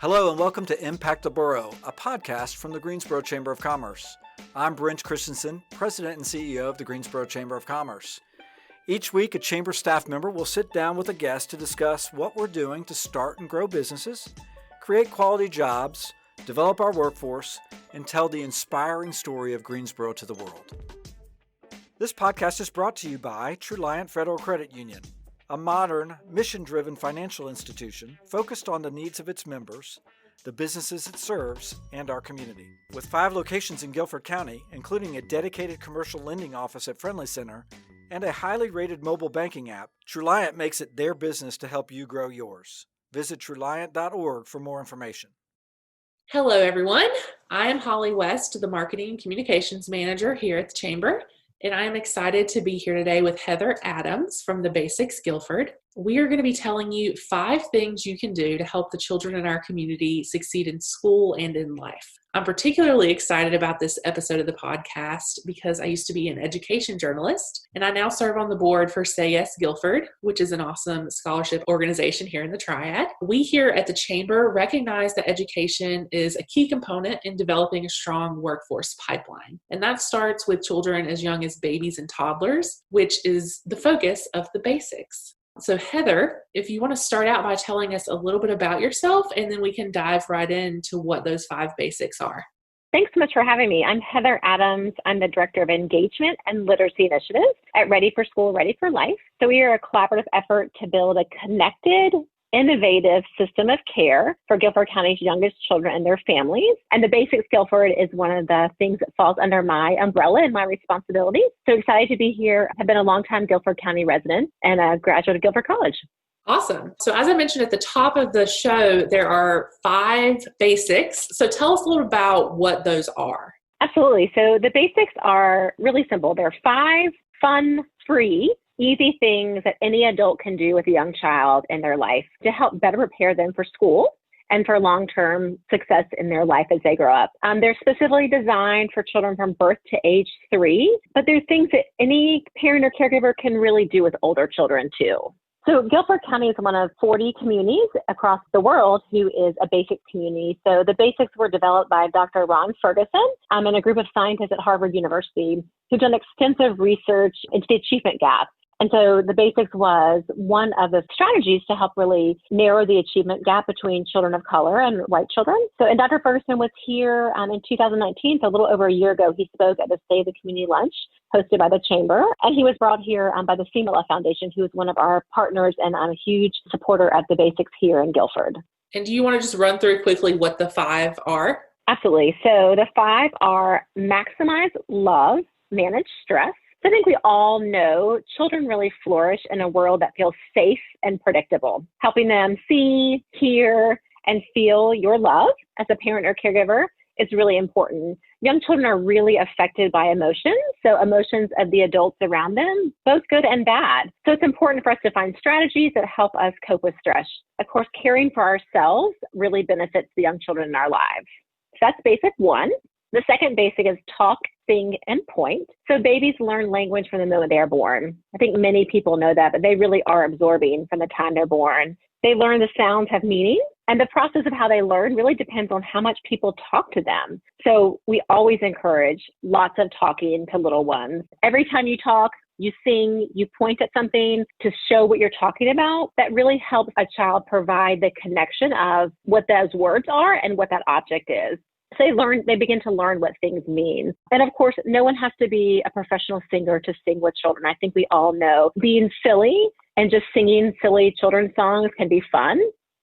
Hello and welcome to Impact the Borough, a podcast from the Greensboro Chamber of Commerce. I'm Brent Christensen, President and CEO of the Greensboro Chamber of Commerce. Each week, a Chamber staff member will sit down with a guest to discuss what we're doing to start and grow businesses, create quality jobs, develop our workforce, and tell the inspiring story of Greensboro to the world. This podcast is brought to you by Truliant Federal Credit Union, a modern, mission-driven financial institution focused on the needs of its members, the businesses it serves, and our community. With 5 locations in Guilford County, including a dedicated commercial lending office at Friendly Center and a highly rated mobile banking app, Truliant makes it their business to help you grow yours. Visit Truliant.org for more information. Hello, everyone. I am Holly West, the Marketing and Communications Manager here at the Chamber, and I am excited to be here today with Heather Adams from the Basics Guilford. We are going to be telling you 5 things you can do to help the children in our community succeed in school and in life. I'm particularly excited about this episode of the podcast because I used to be an education journalist, and I now serve on the board for Say Yes Guilford, which is an awesome scholarship organization here in the Triad. We here at the Chamber recognize that education is a key component in developing a strong workforce pipeline, and that starts with children as young as babies and toddlers, which is the focus of the Basics. So Heather, if you want to start out by telling us a little bit about yourself, and then we can dive right into what those 5 basics are. Thanks so much for having me. I'm Heather Adams. I'm the Director of Engagement and Literacy Initiatives at Ready for School, Ready for Life. So we are a collaborative effort to build a connected, innovative system of care for Guilford County's youngest children and their families. And the Basics Guilford is one of the things that falls under my umbrella and my responsibility. So excited to be here. I've been a longtime Guilford County resident and a graduate of Guilford College. Awesome. So as I mentioned at the top of the show, there are 5 basics. So tell us a little about what those are. Absolutely. So the basics are really simple. There are 5 fun, free, easy things that any adult can do with a young child in their life to help better prepare them for school and for long-term success in their life as they grow up. They're specifically designed for children from birth to age 3, but they're things that any parent or caregiver can really do with older children too. So Guilford County is one of 40 communities across the world who is a basic community. So the basics were developed by Dr. Ron Ferguson and a group of scientists at Harvard University who've done extensive research into the achievement gap. And so the basics was one of the strategies to help really narrow the achievement gap between children of color and white children. So, and Dr. Ferguson was here in 2019, so a little over a year ago. He spoke at the State of the Community Lunch hosted by the Chamber, and he was brought here by the FEMA Foundation, who is one of our partners and a huge supporter at the Basics here in Guilford. And do you want to just run through quickly what the 5 are? Absolutely. So the 5 are maximize love, manage stress. So I think we all know children really flourish in a world that feels safe and predictable. Helping them see, hear, and feel your love as a parent or caregiver is really important. Young children are really affected by emotions, so emotions of the adults around them, both good and bad. So it's important for us to find strategies that help us cope with stress. Of course, caring for ourselves really benefits the young children in our lives. So that's basic 1. The second basic is talk, sing, and point. So babies learn language from the moment they are born. I think many people know that, but they really are absorbing from the time they're born. They learn the sounds have meaning, and the process of how they learn really depends on how much people talk to them. So we always encourage lots of talking to little ones. Every time you talk, you sing, you point at something to show what you're talking about. That really helps a child provide the connection of what those words are and what that object is. So they begin to learn what things mean. And of course, no one has to be a professional singer to sing with children. I think we all know being silly and just singing silly children's songs can be fun.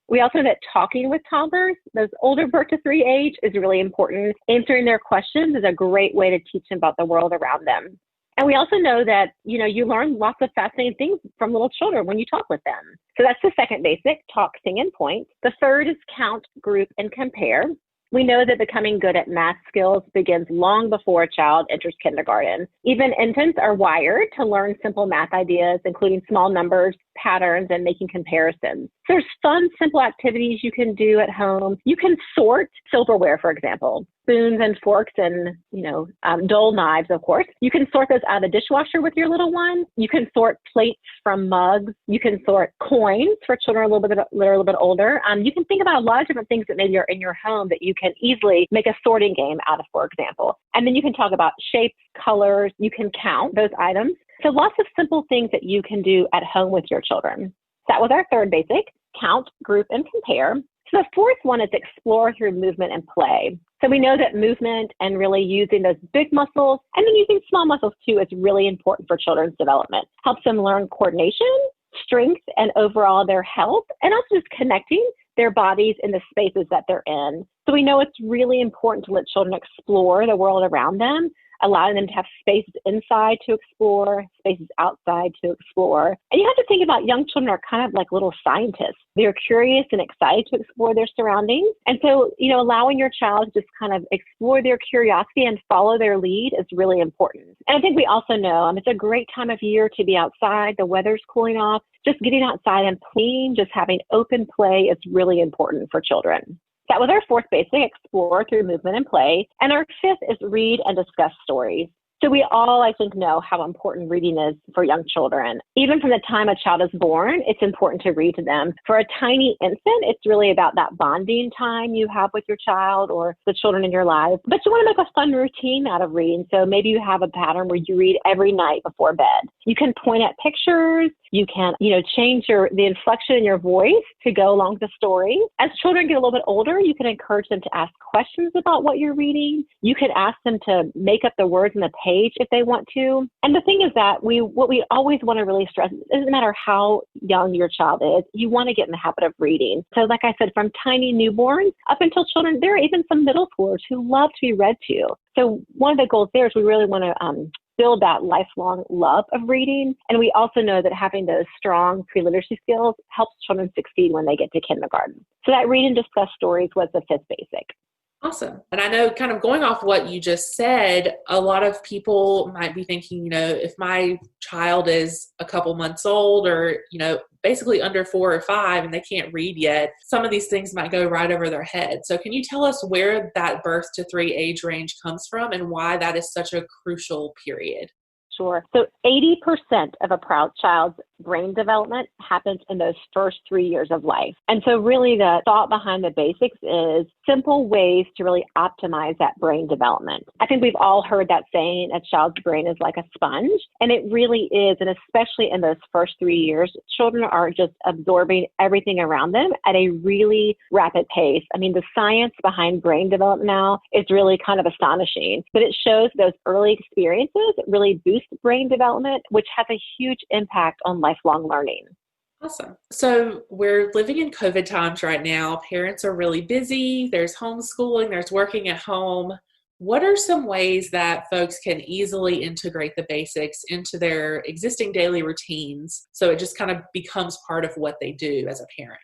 We also know that talking with toddlers, those older birth to 3 age, is really important. Answering their questions is a great way to teach them about the world around them. And we also know that, you learn lots of fascinating things from little children when you talk with them. So that's the second basic, talk, sing, and point. The third is count, group, and compare. We know that becoming good at math skills begins long before a child enters kindergarten. Even infants are wired to learn simple math ideas, including small numbers, patterns and making comparisons. There's fun, simple activities you can do at home. You can sort silverware, for example, spoons and forks and, dull knives, of course. You can sort those out of the dishwasher with your little one. You can sort plates from mugs. You can sort coins for children a little bit older. You can think about a lot of different things that maybe are in your home that you can easily make a sorting game out of, for example. And then you can talk about shapes, colors. You can count those items. So lots of simple things that you can do at home with your children. That was our third basic: count, group, and compare. So the fourth one is explore through movement and play. So we know that movement and really using those big muscles and then using small muscles too is really important for children's development. Helps them learn coordination, strength, and overall their health, and also just connecting their bodies in the spaces that they're in. So we know it's really important to let children explore the world around them, allowing them to have spaces inside to explore, spaces outside to explore. And you have to think about young children are kind of like little scientists. They're curious and excited to explore their surroundings. And so, allowing your child to just kind of explore their curiosity and follow their lead is really important. And I think we also know it's a great time of year to be outside. The weather's cooling off. Just getting outside and playing, just having open play is really important for children. That was our fourth basic: explore through movement and play. And our fifth is read and discuss stories. So we all, I think, know how important reading is for young children. Even from the time a child is born, it's important to read to them. For a tiny infant, it's really about that bonding time you have with your child or the children in your life. But you want to make a fun routine out of reading. So maybe you have a pattern where you read every night before bed. You can point at pictures. You can, change the inflection in your voice to go along with the story. As children get a little bit older, you can encourage them to ask questions about what you're reading. You can ask them to make up the words on the page if they want to. And the thing is that what we always want to really stress, it doesn't matter how young your child is, you want to get in the habit of reading. So like I said, from tiny newborns up until children, there are even some middle schoolers who love to be read to. So one of the goals there is we really want to build that lifelong love of reading. And we also know that having those strong pre-literacy skills helps children succeed when they get to kindergarten. So that read and discuss stories was the fifth basic. Awesome. And I know, kind of going off what you just said, a lot of people might be thinking, if my child is a couple months old or, basically under 4 or 5 and they can't read yet, some of these things might go right over their head. So can you tell us where that birth to 3 age range comes from and why that is such a crucial period? Sure. So 80% of a child's brain development happens in those first 3 years of life. And so really the thought behind the basics is simple ways to really optimize that brain development. I think we've all heard that saying, a child's brain is like a sponge, and it really is. And especially in those first 3 years, children are just absorbing everything around them at a really rapid pace. The science behind brain development now is really kind of astonishing, but it shows those early experiences really boost brain development, which has a huge impact on lifelong learning. Awesome. So we're living in COVID times right now. Parents are really busy. There's homeschooling, there's working at home. What are some ways that folks can easily integrate the basics into their existing daily routines so it just kind of becomes part of what they do as a parent?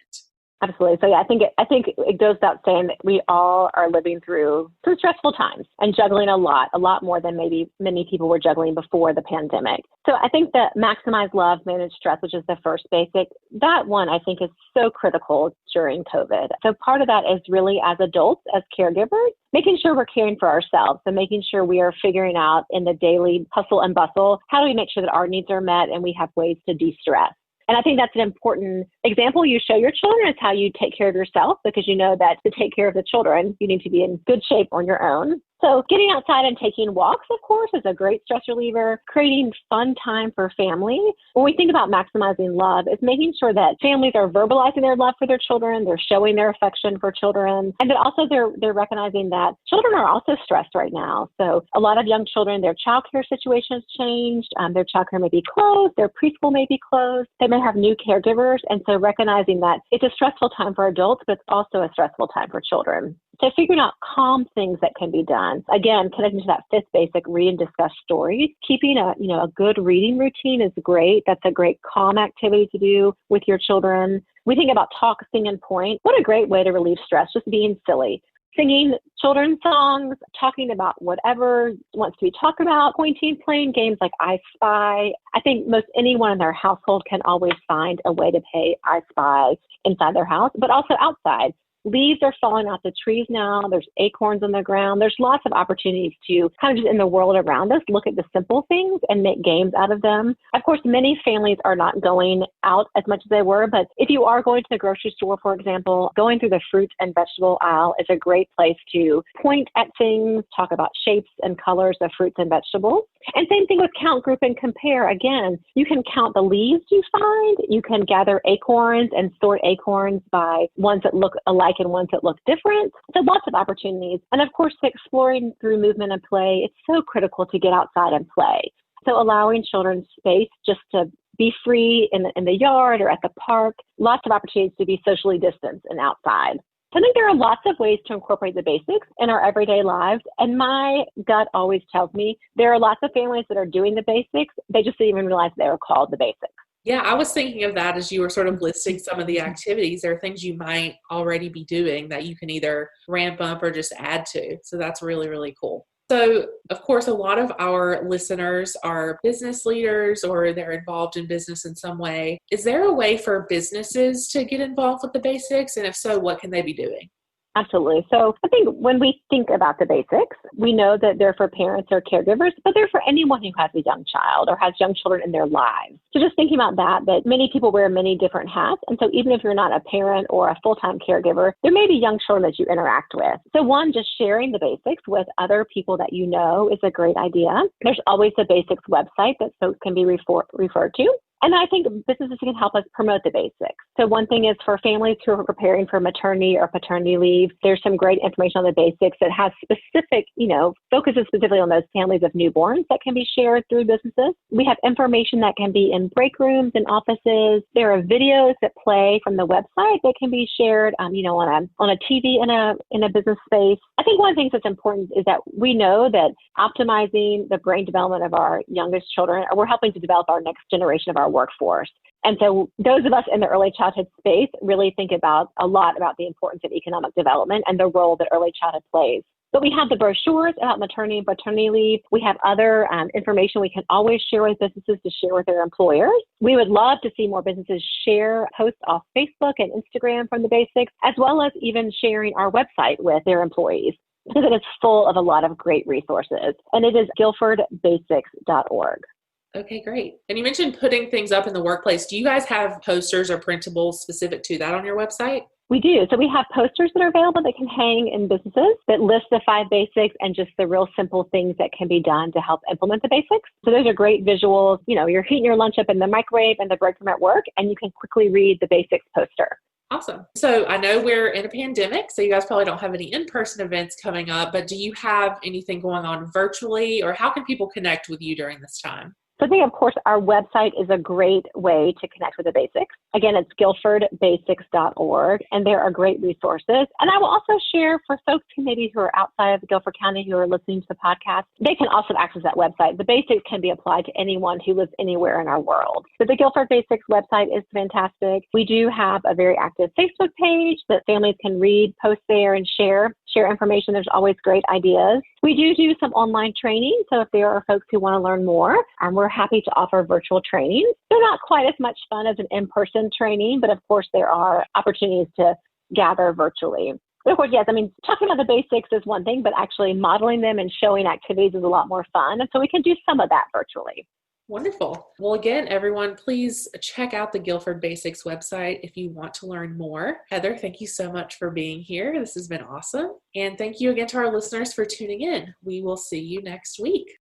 Absolutely. So yeah, I think it goes without saying that we all are living through some stressful times and juggling a lot more than maybe many people were juggling before the pandemic. So I think that maximize love, manage stress, which is the first basic, that one I think is so critical during COVID. So part of that is really as adults, as caregivers, making sure we're caring for ourselves. So making sure we are figuring out in the daily hustle and bustle, how do we make sure that our needs are met and we have ways to de-stress. And I think that's an important example you show your children is how you take care of yourself, because you know that to take care of the children, you need to be in good shape on your own. So getting outside and taking walks, of course, is a great stress reliever. Creating fun time for family. When we think about maximizing love, it's making sure that families are verbalizing their love for their children, they're showing their affection for children, and then also they're recognizing that children are also stressed right now. So a lot of young children, their childcare situation has changed. Their childcare may be closed, their preschool may be closed, they may have new caregivers, and so recognizing that it's a stressful time for adults, but it's also a stressful time for children. So figuring out calm things that can be done. Again, connecting to that fifth basic, read and discuss stories. Keeping a good reading routine is great. That's a great calm activity to do with your children. We think about talk, sing, and point. What a great way to relieve stress, just being silly. singing children's songs, talking about whatever wants to be talked about, pointing, playing games like I Spy. I think most anyone in their household can always find a way to play I Spy inside their house, but also outside. Leaves are falling off the trees now. There's acorns on the ground. There's lots of opportunities to kind of just in the world around us, look at the simple things and make games out of them. Of course, many families are not going out as much as they were, but if you are going to the grocery store, for example, going through the fruit and vegetable aisle is a great place to point at things, talk about shapes and colors of fruits and vegetables. And same thing with count, group, and compare. Again, you can count the leaves you find. You can gather acorns and sort acorns by ones that look alike and ones that look different. So lots of opportunities. And of course, exploring through movement and play, it's so critical to get outside and play. So allowing children space just to be free in the yard or at the park, lots of opportunities to be socially distanced and outside. So I think there are lots of ways to incorporate the basics in our everyday lives. And my gut always tells me there are lots of families that are doing the basics. They just didn't even realize they were called the basics. Yeah, I was thinking of that as you were sort of listing some of the activities. There are things you might already be doing that you can either ramp up or just add to. So that's really, really cool. So, of course, a lot of our listeners are business leaders or they're involved in business in some way. Is there a way for businesses to get involved with the basics? And if so, what can they be doing? Absolutely. So I think when we think about the basics, we know that they're for parents or caregivers, but they're for anyone who has a young child or has young children in their lives. So just thinking about that many people wear many different hats. And so even if you're not a parent or a full-time caregiver, there may be young children that you interact with. So one, just sharing the basics with other people that you know is a great idea. There's always the basics website that folks can be referred to. And I think businesses can help us promote the basics. So one thing is for families who are preparing for maternity or paternity leave, there's some great information on the basics that has specific, focuses specifically on those families of newborns that can be shared through businesses. We have information that can be in break rooms and offices. There are videos that play from the website that can be shared, on a TV in a business space. I think one of the things that's important is that we know that optimizing the brain development of our youngest children, we're helping to develop our next generation of our workforce. And so those of us in the early childhood space really think a lot about the importance of economic development and the role that early childhood plays. But we have the brochures about maternity and paternity leave. We have other information we can always share with businesses to share with their employers. We would love to see more businesses share posts off Facebook and Instagram from the basics, as well as even sharing our website with their employees, because it is full of a lot of great resources. And it is guilfordbasics.org. Okay, great. And you mentioned putting things up in the workplace. Do you guys have posters or printables specific to that on your website? We do. So we have posters that are available that can hang in businesses that list the 5 basics and just the real simple things that can be done to help implement the basics. So those are great visuals. You're heating your lunch up in the microwave and the break room at work, and you can quickly read the basics poster. Awesome. So I know we're in a pandemic, so you guys probably don't have any in-person events coming up, but do you have anything going on virtually, or how can people connect with you during this time? So I think, of course, our website is a great way to connect with the basics. Again, it's guilfordbasics.org, and there are great resources. And I will also share for folks who are outside of Guilford County who are listening to the podcast, they can also access that website. The basics can be applied to anyone who lives anywhere in our world. So the Guilford Basics website is fantastic. We do have a very active Facebook page that families can read, post there, and share information. There's always great ideas. We do some online training. So if there are folks who want to learn more, we're happy to offer virtual trainings. They're not quite as much fun as an in-person training, but of course there are opportunities to gather virtually. But of course, yes, talking about the basics is one thing, but actually modeling them and showing activities is a lot more fun. And so we can do some of that virtually. Wonderful. Well, again, everyone, please check out the Guilford Basics website if you want to learn more. Heather, thank you so much for being here. This has been awesome. And thank you again to our listeners for tuning in. We will see you next week.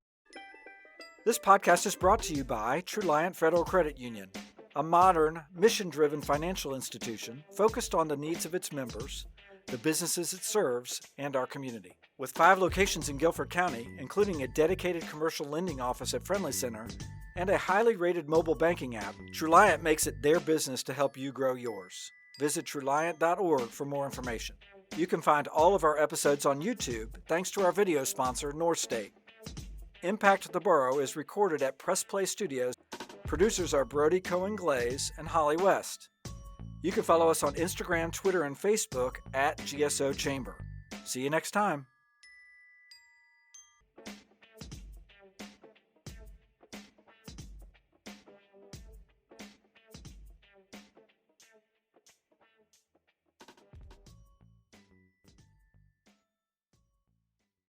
This podcast is brought to you by Truliant Federal Credit Union, a modern, mission-driven financial institution focused on the needs of its members, the businesses it serves, and our community. With 5 locations in Guilford County, including a dedicated commercial lending office at Friendly Center and a highly rated mobile banking app, Truliant makes it their business to help you grow yours. Visit Truliant.org for more information. You can find all of our episodes on YouTube thanks to our video sponsor, North State. Impact the Borough is recorded at Press Play Studios. Producers are Brody Cohen-Glaze and Holly West. You can follow us on Instagram, Twitter, and Facebook at GSO Chamber. See you next time.